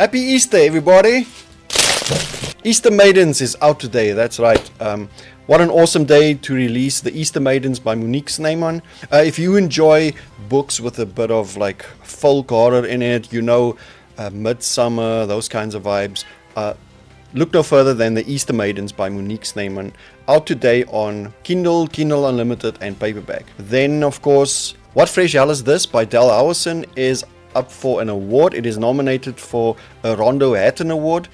Happy Easter, everybody! Easter Maidens is out today, that's right. What an awesome day to release the Easter Maidens by Monique Snyman. If you enjoy books with a bit of like folk horror in it, you know, Midsummer, those kinds of vibes, look no further than the Easter Maidens by Monique Snyman, out today on Kindle, Kindle Unlimited and paperback. Then, of course, What Fresh Hell Is This by Howison is up for an award. It is nominated for a Rondo Hatton Award.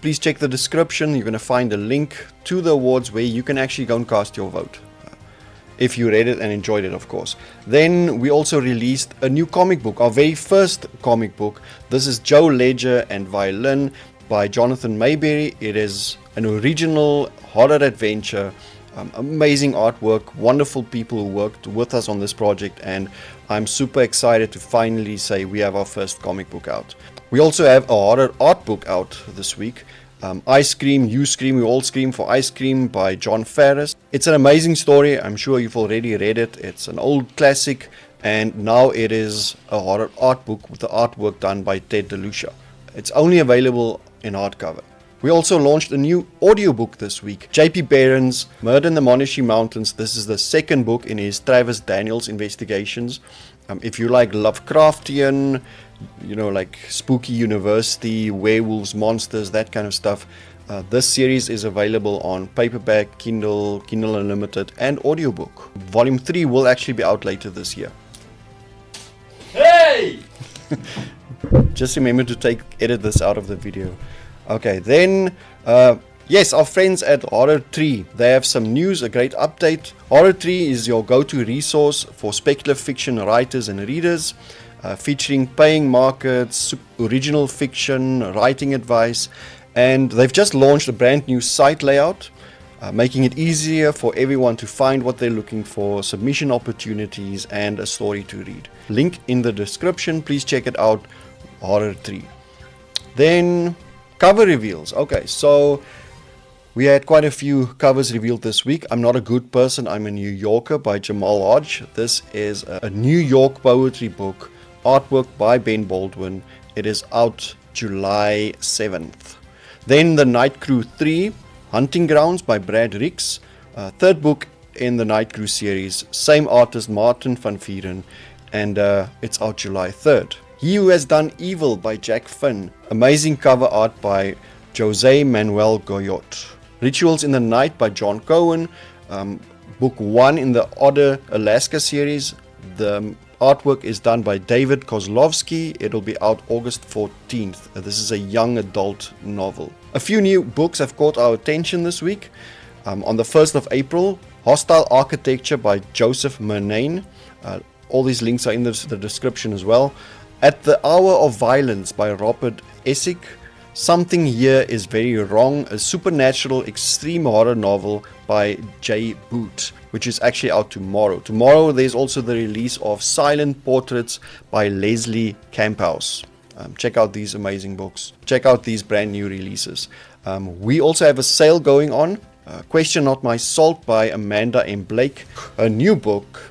Please check the description. You're going to find a link to the awards where you can actually go and cast your vote. If you read it and enjoyed it, of course. Then we also released a new comic book, our very first comic book. This is Joe Ledger and Violin by Jonathan Maberry. It is an original horror adventure. Amazing artwork, wonderful people who worked with us on this project, and I'm super excited to finally say we have our first comic book out. We also have a horror art book out this week. I Scream, You Scream, We All Scream for Ice Cream by John Farris. It's an amazing story. I'm sure you've already read it. It's an old classic, and now it is a horror art book with the artwork done by Ted DeLucia. It's only available in hardcover. We also launched a new audiobook this week. J.P. Barron's Murder in the Monastery Mountains. This is the second book in his Travis Daniels investigations. If you like Lovecraftian, you know, like spooky university, werewolves, monsters, that kind of stuff, this series is available on paperback, Kindle, Kindle Unlimited and audiobook. Volume 3 will actually be out later this year. Hey! Just remember to edit this out of the video. Okay, then, yes, our friends at Horror Tree, they have some news, a great update. Horror Tree is your go-to resource for speculative fiction writers and readers, featuring paying markets, original fiction, writing advice, and they've just launched a brand new site layout, making it easier for everyone to find what they're looking for, submission opportunities, and a story to read. Link in the description, please check it out, Horror Tree. Then, cover reveals. Okay, so we had quite a few covers revealed this week. I'm Not a Good Person, I'm a New Yorker by Jamal Hodge. This is a New York poetry book, artwork by Ben Baldwin. It is out July 7th. Then The Night Crew 3, Hunting Grounds by Brad Ricks. Third book in the Night Crew series, same artist Martin van Vieren, and it's out July 3rd. He Who Has Done Evil by Jack Finn. Amazing cover art by Jose Manuel Goyot. Rituals in the Night by John Cohen. Book 1 in the Odder Alaska series. The artwork is done by David Kozlowski. It'll be out August 14th. This is a young adult novel. A few new books have caught our attention this week. On the 1st of April, Hostile Architecture by Joseph Murnane. All these links are in the description as well. At the Hour of Violence by Robert Essig. Something Here Is Very Wrong, a supernatural extreme horror novel by Jay Boot, which is actually out tomorrow. Tomorrow there's also the release of Silent Portraits by Leslie Camphouse. Check out these amazing books. Check out these brand new releases. We also have a sale going on. Question Not My Salt by Amanda M. Blake. A new book,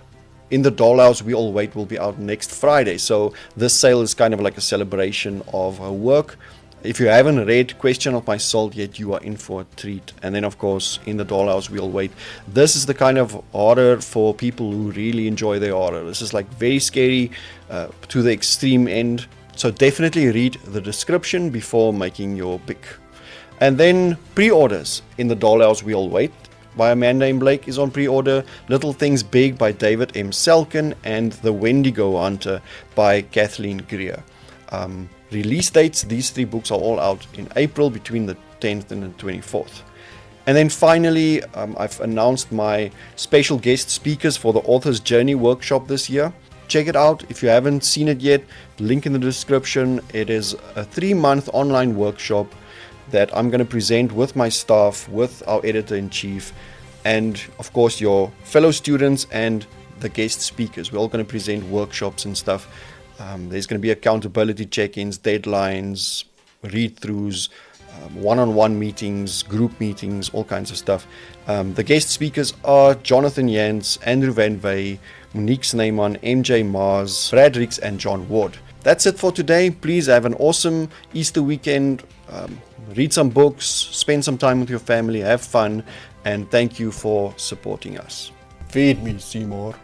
In the Dollhouse We All Wait, will be out next Friday. So this sale is kind of like a celebration of her work. If you haven't read Question of My Salt yet, you are in for a treat. And then, of course, In the Dollhouse We All Wait. This is the kind of horror for people who really enjoy their horror. This is like very scary to the extreme end. So definitely read the description before making your pick. And then pre-orders. In the Dollhouse We All Wait by Amanda M. Blake is on pre-order. Little Things Big by David M. Selkin, and The Wendigo Hunter by Kathleen Greer. Release dates, these three books are all out in April between the 10th and the 24th. And then finally, I've announced my special guest speakers for the Author's Journey workshop this year. Check it out if you haven't seen it yet. Link in the description. It is a 3-month online workshop that I'm going to present with my staff, with our editor-in-chief, and of course your fellow students and the guest speakers. We're all going to present workshops and stuff. There's going to be accountability check-ins, deadlines, read-throughs, one-on-one meetings, group meetings, all kinds of stuff. The guest speakers are Jonathan Jans, Andrew Van Wey, Monique Snyman, MJ Mars, Brad Ricks, and John Ward. that's it for today. Please have an awesome Easter weekend. Read some books, spend some time with your family, have fun, and thank you for supporting us. Feed me, Seymour.